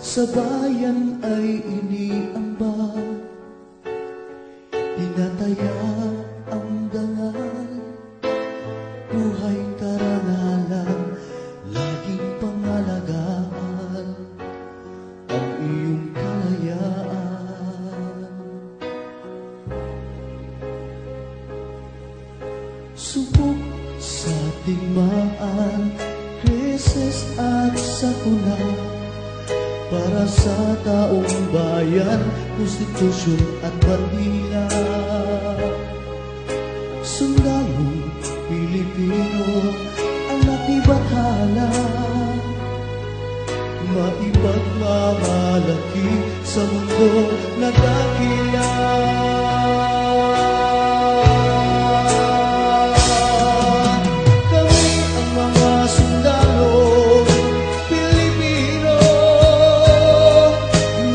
sa bayan ay iniambag, tinataya ang dangal, buhay karangalan, laging pangalagaan ang iyong kalayaan. Subok sa digmaan, krisis at sakuna, para sa taong bayan, konstitusyon at bandila. Sundalong Pilipino, anak ni Bathala, maipagmamalaki sa mundo na dakila. Kami ang mga sundalo Pilipino,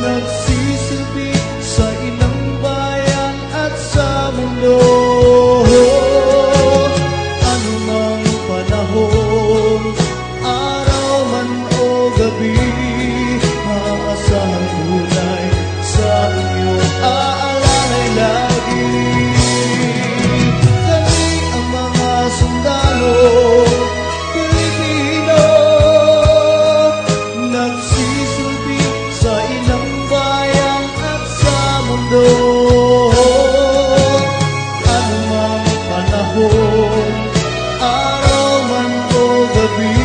nagsisilbi sa inang bayan at sa mundo. Anumang panahon, araw man o gabi, maasahan tunay sa inyong aalalay lagi. Kami ang mga sundalo Pilipino, nagsisilbi sa inang bayan at sa mundo. Anumang panahon, araw man o gabi,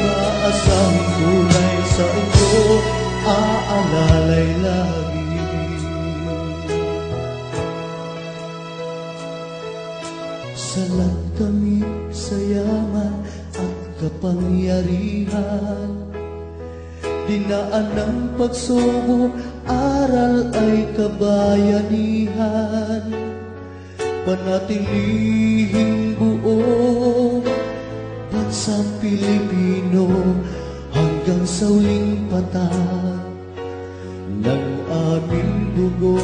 maasahang tunay sa inyo, aalalay lagi. Salat kami sa yaman at kapangyarihan, dinaan ng pagsubok, aral ay kabayanihan. Panatilihing buo bansang Pilipino hanggang sa huling patag ng aming dugo.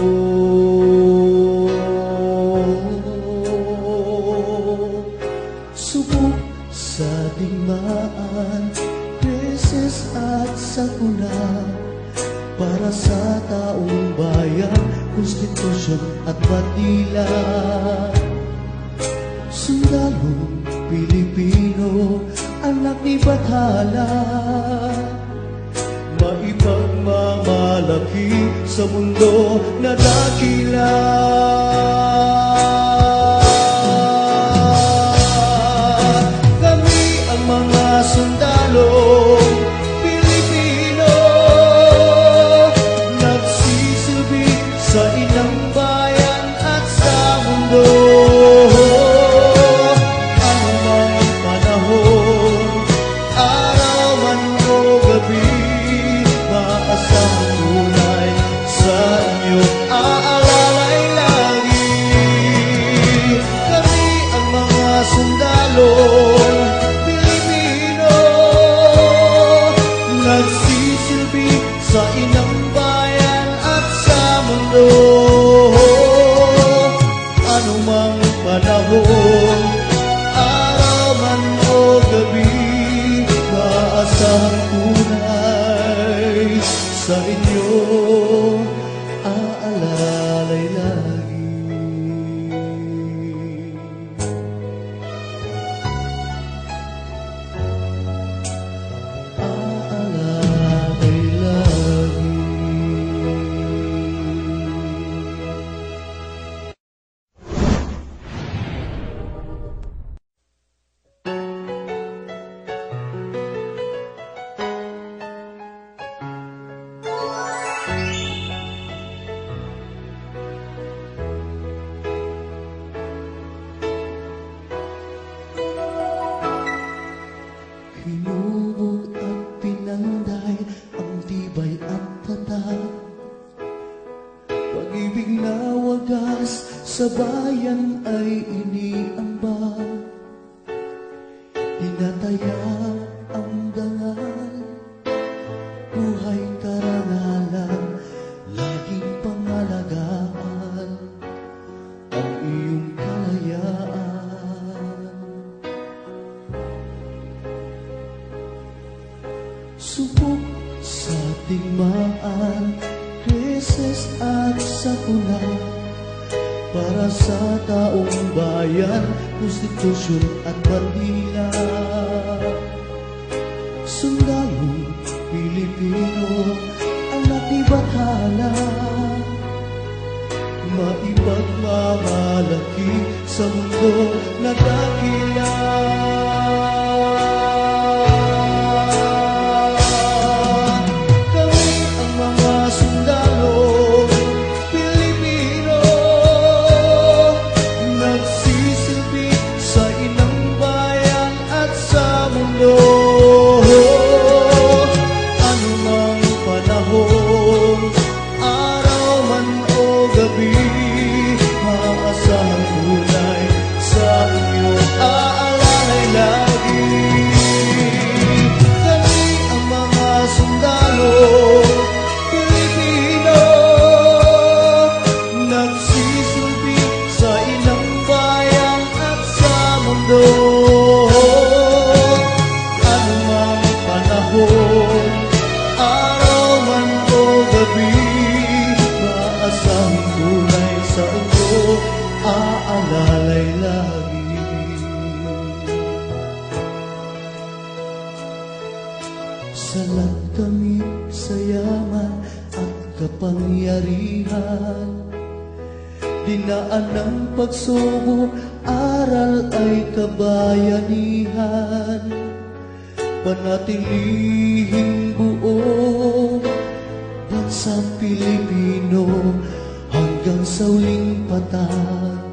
Subok sa digmaan, krisis at sakuna, para sa taong bayan, konstitusyon at bandila. Sundalong Pilipino, anak ni Bathala, maipagmamalaki sa mundo na dakila. Kami ang mga sundalo Pilipino, nagsisilbi sa inang bayan at sa mundo. Anumang panahon, araw man o gabi, maasahang tunay sa inyo, aalalay lagi. Kami ang mga sundalo Pilipino, nagsisilbi sa inang bayan at sa mundo. Anumang panahon, araw man o gabi, maasahang tunay sa inyo, aalalay lagi. Aalalay lagi. Hinubog at pinanday ang tibay at tatag, pag-ibig na wagas sa bayan ay iniambag, tinataya ang dangal, buhay karangalan, laging pangalagaan ang iyong kalayaan. Subok sa digmaan, krisis at sakuna, para sa taong bayan, konstitusyon at bandila. Sundalong Pilipino, anak ni Bathala, maipagmamalaki sa mundo na dakila. Kami ang mga sundalo Pilipino, nagsisilbi sa inang bayan at sa mundo. Anumang panahon, araw man o gabi, maasahang tunay sa inyo aalalay lagi. Kami ang mga sundalo Pilipino, nagsisilbi sa inang bayan at sa mundo. Anumang panahon, araw man o gabi, maasahang tunay sa inyo aalalay lagi. Salat kami sa yaman at kapangyarihan, dinaan ng pagsubok, aral ay kabayanihan. Panatilihing buo bansang Pilipino hanggang sa huling patag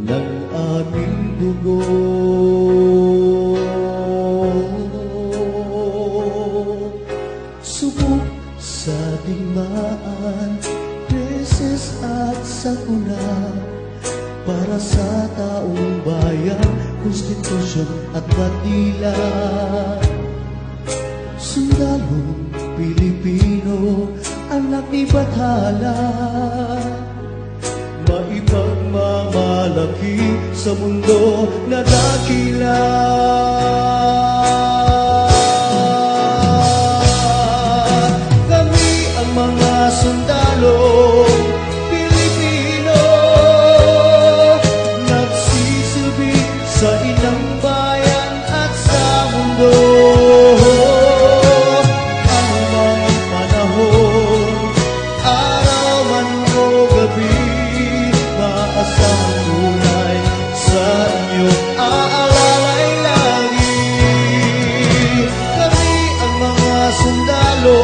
ng aming dugo. Subok sa digmaan, krisis at sakuna, para sa taong bayan, konstitusyon at bandila. Sundalong Pilipino, anak ni Bathala, maipagmamalaki sa mundo na dakila. Kami ang mga sundalo Pilipino, nagsisilbi sa inang bayan at sa mundo. Anumang panahon, araw man o gabi, maasahang tunay sa inyo aalalay lagi. Kami ang mga sundalo